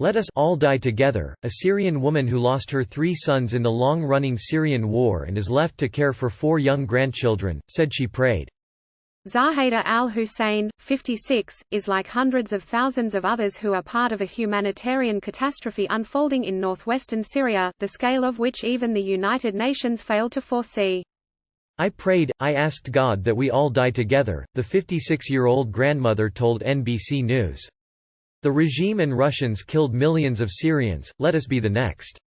"Let us all die together." A Syrian woman who lost her 3 sons in the long-running Syrian war and is left to care for 4 young grandchildren, said she prayed. Zaheda al-Hussein, 56, is like hundreds of thousands of others who are part of a humanitarian catastrophe unfolding in northwestern Syria, the scale of which even the United Nations failed to foresee. "I prayed, I asked God that we all die together," the 56-year-old grandmother told NBC News. "The regime and Russians killed millions of Syrians, let us be the next."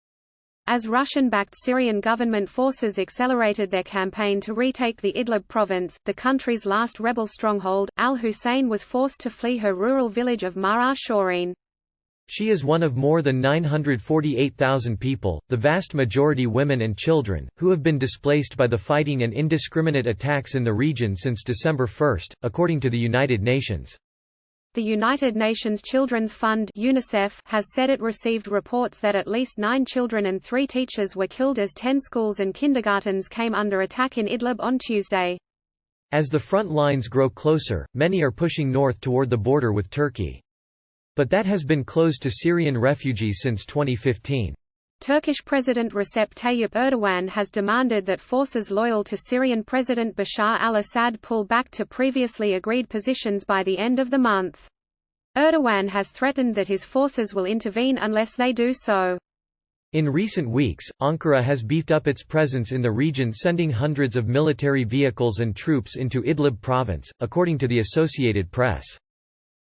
As Russian-backed Syrian government forces accelerated their campaign to retake the Idlib province, the country's last rebel stronghold, al-Hussein was forced to flee her rural village of Mar Shaurin. She is one of more than 948,000 people, the vast majority women and children, who have been displaced by the fighting and indiscriminate attacks in the region since December 1, according to the United Nations. The United Nations Children's Fund (UNICEF) has said it received reports that at least 9 children and 3 teachers were killed as 10 schools and kindergartens came under attack in Idlib on Tuesday. As the front lines grow closer, many are pushing north toward the border with Turkey. But that has been closed to Syrian refugees since 2015. Turkish President Recep Tayyip Erdogan has demanded that forces loyal to Syrian President Bashar al-Assad pull back to previously agreed positions by the end of the month. Erdogan has threatened that his forces will intervene unless they do so. In recent weeks, Ankara has beefed up its presence in the region, sending hundreds of military vehicles and troops into Idlib province, according to the Associated Press.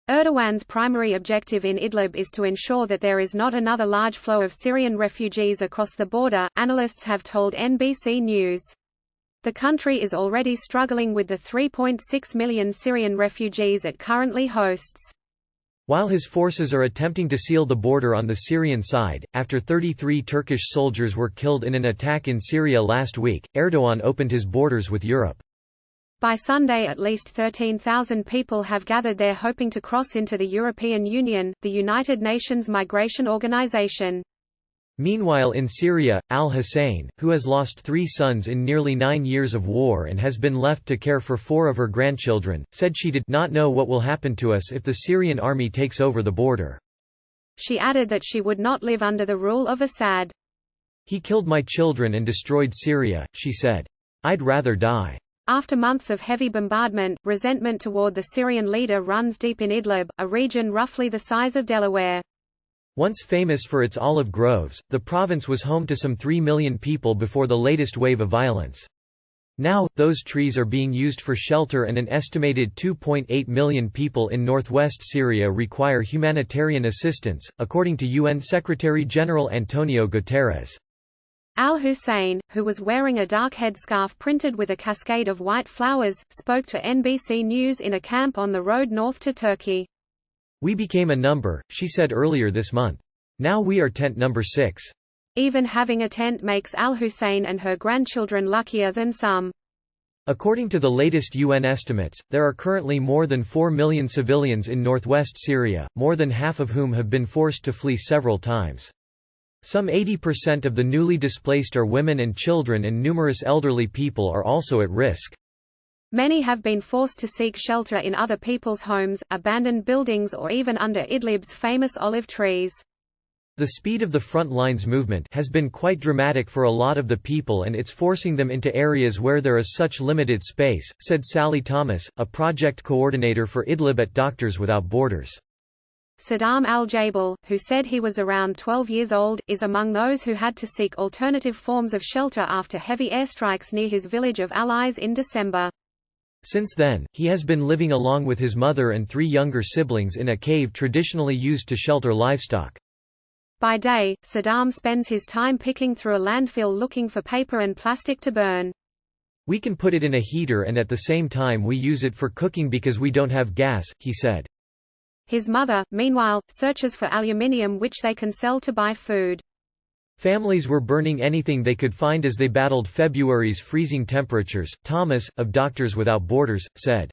Erdogan's primary objective in Idlib is to ensure that there is not another large flow of Syrian refugees across the border, analysts have told NBC News. The country is already struggling with the 3.6 million Syrian refugees it currently hosts. While his forces are attempting to seal the border on the Syrian side, after 33 Turkish soldiers were killed in an attack in Syria last week, Erdogan opened his borders with Europe. By Sunday at least 13,000 people have gathered there hoping to cross into the European Union, the United Nations Migration Organization. Meanwhile in Syria, al-Hussein, who has lost 3 sons in nearly 9 years of war and has been left to care for 4 of her grandchildren, said she did not know what will happen to us if the Syrian army takes over the border. She added that she would not live under the rule of Assad. "He killed my children and destroyed Syria," she said. "I'd rather die." After months of heavy bombardment, resentment toward the Syrian leader runs deep in Idlib, a region roughly the size of Delaware. Once famous for its olive groves, the province was home to some 3 million people before the latest wave of violence. Now, those trees are being used for shelter and an estimated 2.8 million people in northwest Syria require humanitarian assistance, according to UN Secretary-General Antonio Guterres. Al-Hussein, who was wearing a dark headscarf printed with a cascade of white flowers, spoke to NBC News in a camp on the road north to Turkey. "We became a number," she said earlier this month. "Now we are tent number 6. Even having a tent makes Al-Hussein and her grandchildren luckier than some. According to the latest UN estimates, there are currently more than 4 million civilians in northwest Syria, more than half of whom have been forced to flee several times. Some 80% of the newly displaced are women and children, and numerous elderly people are also at risk. Many have been forced to seek shelter in other people's homes, abandoned buildings, or even under Idlib's famous olive trees. The speed of the front lines movement has been quite dramatic for a lot of the people, and it's forcing them into areas where there is such limited space, said Sally Thomas, a project coordinator for Idlib at Doctors Without Borders. Saddam al-Jabal, who said he was around 12 years old, is among those who had to seek alternative forms of shelter after heavy airstrikes near his village of Allies in December. Since then, he has been living along with his mother and 3 younger siblings in a cave traditionally used to shelter livestock. By day, Saddam spends his time picking through a landfill looking for paper and plastic to burn. "We can put it in a heater and at the same time we use it for cooking because we don't have gas," he said. His mother, meanwhile, searches for aluminium which they can sell to buy food. Families were burning anything they could find as they battled February's freezing temperatures, Thomas, of Doctors Without Borders, said.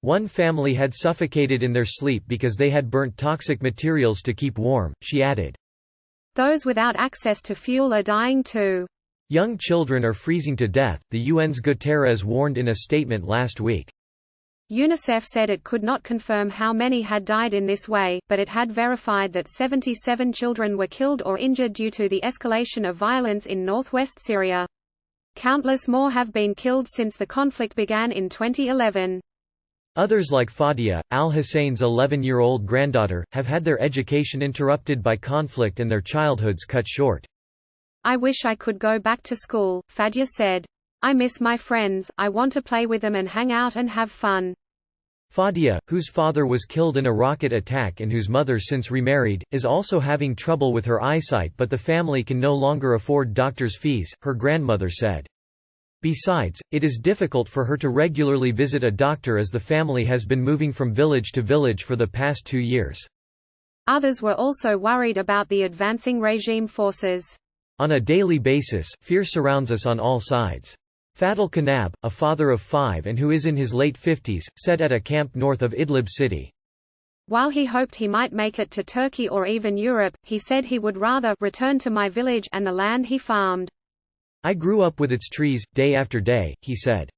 One family had suffocated in their sleep because they had burnt toxic materials to keep warm, she added. Those without access to fuel are dying too. Young children are freezing to death, the UN's Guterres warned in a statement last week. UNICEF said it could not confirm how many had died in this way, but it had verified that 77 children were killed or injured due to the escalation of violence in northwest Syria. Countless more have been killed since the conflict began in 2011. Others like Fadia, al-Hussein's 11-year-old granddaughter, have had their education interrupted by conflict and their childhoods cut short. "I wish I could go back to school," Fadia said. "I miss my friends, I want to play with them and hang out and have fun." Fadia, whose father was killed in a rocket attack and whose mother since remarried, is also having trouble with her eyesight, but the family can no longer afford doctors' fees, her grandmother said. Besides, it is difficult for her to regularly visit a doctor as the family has been moving from village to village for the past 2 years. Others were also worried about the advancing regime forces. On a daily basis, fear surrounds us on all sides. Fadel Kanab, a father of 5 and who is in his late 50s, said at a camp north of Idlib city. While he hoped he might make it to Turkey or even Europe, he said he would rather return to my village and the land he farmed. "I grew up with its trees, day after day," he said.